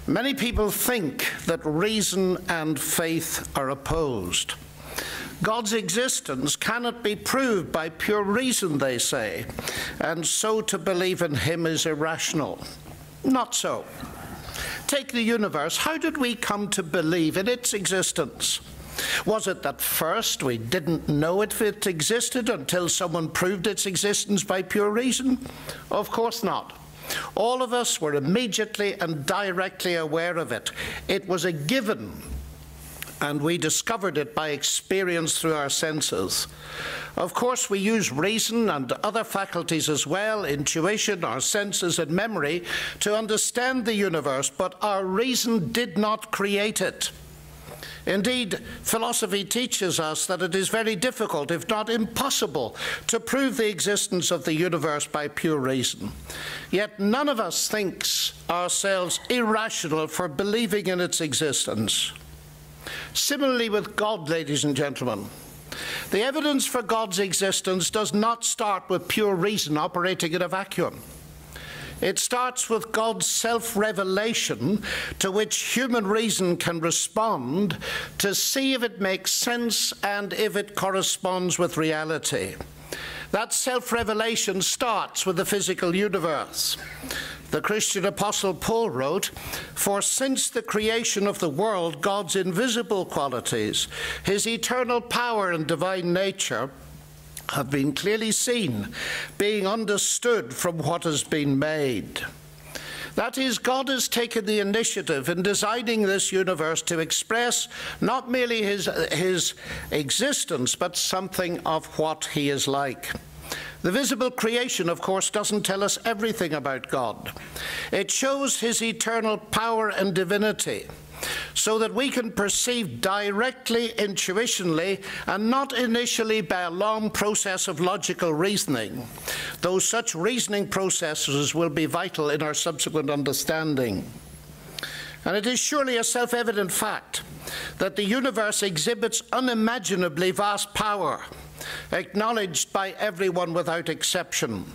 Many people think that reason and faith are opposed. God's existence cannot be proved by pure reason, they say, and so to believe in him is irrational. Not so. Take the universe. How did we come to believe in its existence? Was it that first we didn't know if it existed until someone proved its existence by pure reason? Of course not. All of us were immediately and directly aware of it. It was a given, and we discovered it by experience through our senses. Of course, we use reason and other faculties as well, intuition, our senses and memory, to understand the universe, but our reason did not create it. Indeed, philosophy teaches us that it is very difficult, if not impossible, to prove the existence of the universe by pure reason. Yet none of us thinks ourselves irrational for believing in its existence. Similarly with God, ladies and gentlemen, the evidence for God's existence does not start with pure reason operating in a vacuum. It starts with God's self-revelation, to which human reason can respond to see if it makes sense and if it corresponds with reality. That self-revelation starts with the physical universe. The Christian apostle Paul wrote, "For since the creation of the world, God's invisible qualities, his eternal power and divine nature, have been clearly seen, being understood from what has been made." That is, God has taken the initiative in designing this universe to express not merely his existence, but something of what he is like. The visible creation, of course, doesn't tell us everything about God. It shows his eternal power and divinity, so that we can perceive directly, intuitionally, and not initially by a long process of logical reasoning, though such reasoning processes will be vital in our subsequent understanding. And it is surely a self-evident fact that the universe exhibits unimaginably vast power, acknowledged by everyone without exception.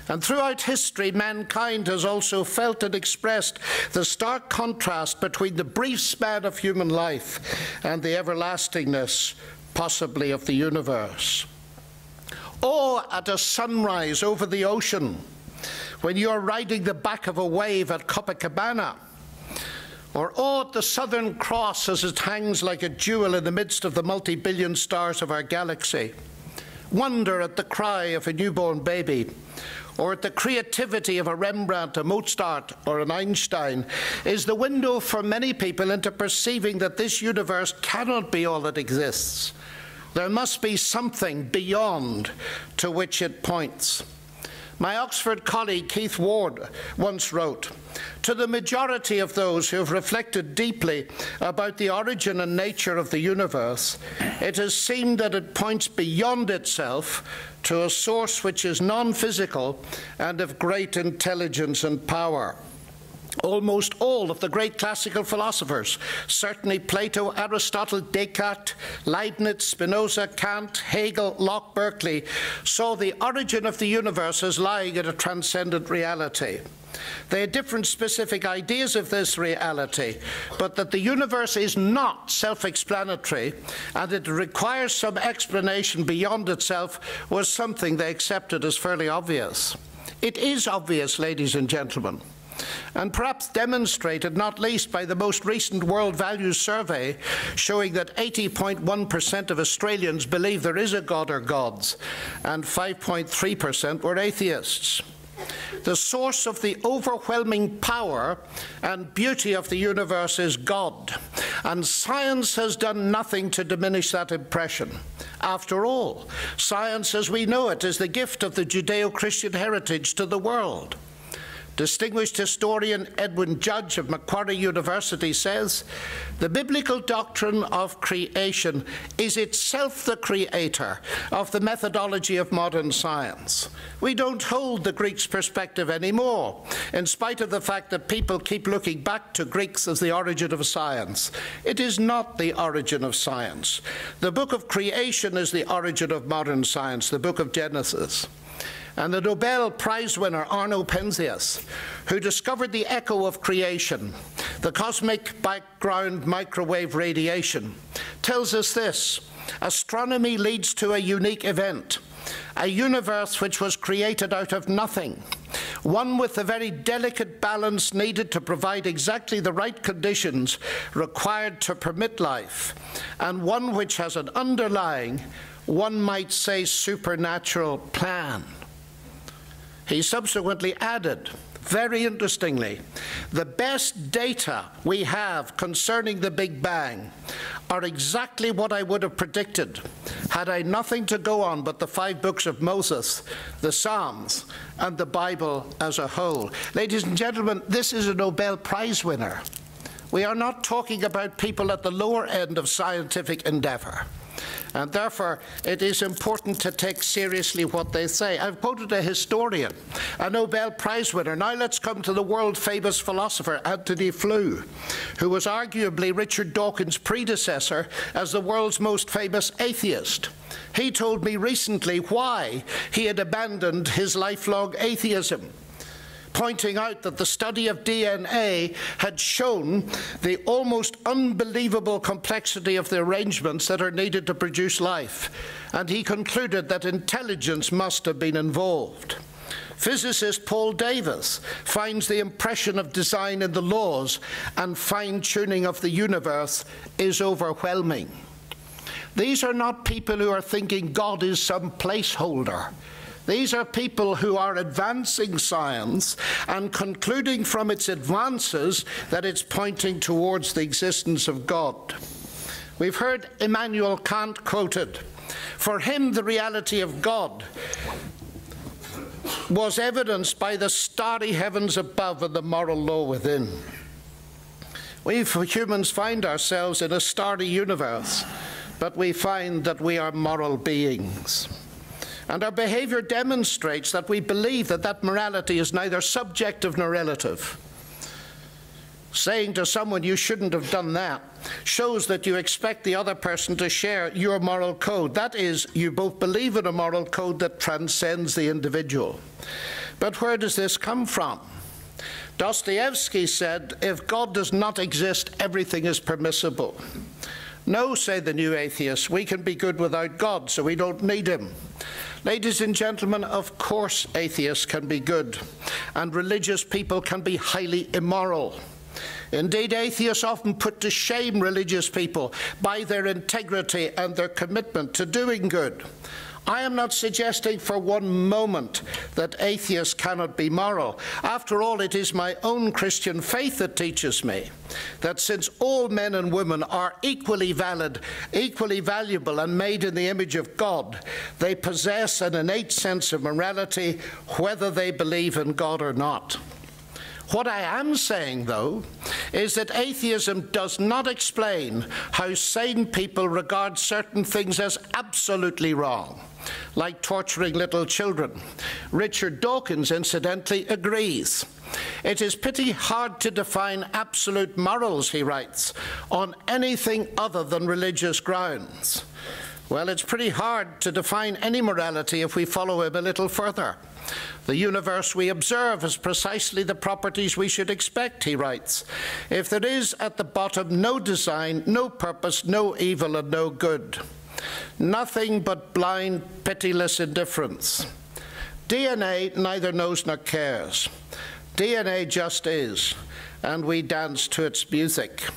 And throughout history, mankind has also felt and expressed the stark contrast between the brief span of human life and the everlastingness, possibly, of the universe. Or at a sunrise over the ocean, when you are riding the back of a wave at Copacabana, or oh, at the Southern Cross as it hangs like a jewel in the midst of the multi-billion stars of our galaxy. Wonder at the cry of a newborn baby, or at the creativity of a Rembrandt, a Mozart, or an Einstein, is the window for many people into perceiving that this universe cannot be all that exists. There must be something beyond to which it points. My Oxford colleague Keith Ward once wrote, "To the majority of those who have reflected deeply about the origin and nature of the universe, it has seemed that it points beyond itself to a source which is non-physical and of great intelligence and power." Almost all of the great classical philosophers, certainly Plato, Aristotle, Descartes, Leibniz, Spinoza, Kant, Hegel, Locke, Berkeley, saw the origin of the universe as lying in a transcendent reality. They had different specific ideas of this reality, but that the universe is not self-explanatory and it requires some explanation beyond itself was something they accepted as fairly obvious. It is obvious, ladies and gentlemen, and perhaps demonstrated not least by the most recent World Values Survey, showing that 80.1% of Australians believe there is a God or gods, and 5.3% were atheists. The source of the overwhelming power and beauty of the universe is God, and science has done nothing to diminish that impression. After all, science as we know it is the gift of the Judeo-Christian heritage to the world. Distinguished historian Edwin Judge of Macquarie University says, "The biblical doctrine of creation is itself the creator of the methodology of modern science." We don't hold the Greeks' perspective anymore, in spite of the fact that people keep looking back to Greeks as the origin of science. It is not the origin of science. The book of creation is the origin of modern science, the book of Genesis. And the Nobel Prize winner Arno Penzias, who discovered the echo of creation, the cosmic background microwave radiation, tells us this: astronomy leads to a unique event, a universe which was created out of nothing, one with the very delicate balance needed to provide exactly the right conditions required to permit life, and one which has an underlying, one might say, supernatural plan. He subsequently added, very interestingly, the best data we have concerning the Big Bang are exactly what I would have predicted had I nothing to go on but the 5 books of Moses, the Psalms, and the Bible as a whole. Ladies and gentlemen, this is a Nobel Prize winner. We are not talking about people at the lower end of scientific endeavor. And therefore, it is important to take seriously what they say. I've quoted a historian, a Nobel Prize winner. Now let's come to the world-famous philosopher Antony Flew, who was arguably Richard Dawkins' predecessor as the world's most famous atheist. He told me recently why he had abandoned his lifelong atheism, pointing out that the study of DNA had shown the almost unbelievable complexity of the arrangements that are needed to produce life, and he concluded that intelligence must have been involved. Physicist Paul Davies finds the impression of design in the laws and fine-tuning of the universe is overwhelming. These are not people who are thinking God is some placeholder. These are people who are advancing science and concluding from its advances that it's pointing towards the existence of God. We've heard Immanuel Kant quoted. For him, the reality of God was evidenced by the starry heavens above and the moral law within. We humans find ourselves in a starry universe, but we find that we are moral beings. And our behavior demonstrates that we believe that that morality is neither subjective nor relative. Saying to someone you shouldn't have done that shows that you expect the other person to share your moral code. That is, you both believe in a moral code that transcends the individual. But where does this come from? Dostoevsky said, if God does not exist, everything is permissible. No, say the new atheists, we can be good without God, so we don't need him. Ladies and gentlemen, of course atheists can be good, and religious people can be highly immoral. Indeed, atheists often put to shame religious people by their integrity and their commitment to doing good. I am not suggesting for one moment that atheists cannot be moral. After all, it is my own Christian faith that teaches me that since all men and women are equally valid, equally valuable, and made in the image of God, they possess an innate sense of morality, whether they believe in God or not. What I am saying, though, is that atheism does not explain how sane people regard certain things as absolutely wrong, like torturing little children. Richard Dawkins, incidentally, agrees. It is pretty hard to define absolute morals, he writes, on anything other than religious grounds. Well, it's pretty hard to define any morality if we follow him a little further. The universe we observe has precisely the properties we should expect, he writes. If there is at the bottom no design, no purpose, no evil, and no good, nothing but blind, pitiless indifference. DNA neither knows nor cares. DNA just is, and we dance to its music.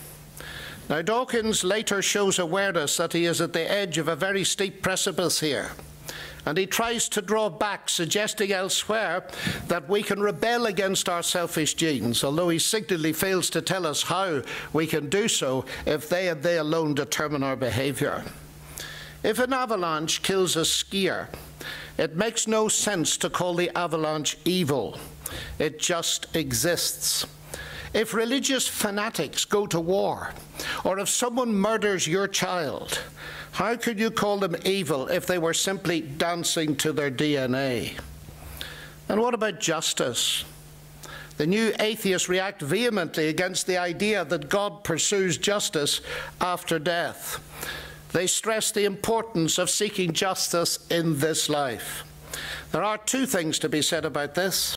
Now, Dawkins later shows awareness that he is at the edge of a very steep precipice here, and he tries to draw back, suggesting elsewhere that we can rebel against our selfish genes, although he signally fails to tell us how we can do so if they and they alone determine our behavior. If an avalanche kills a skier, it makes no sense to call the avalanche evil. It just exists. If religious fanatics go to war, or if someone murders your child, how could you call them evil if they were simply dancing to their DNA? And what about justice? The new atheists react vehemently against the idea that God pursues justice after death. They stress the importance of seeking justice in this life. There are two things to be said about this.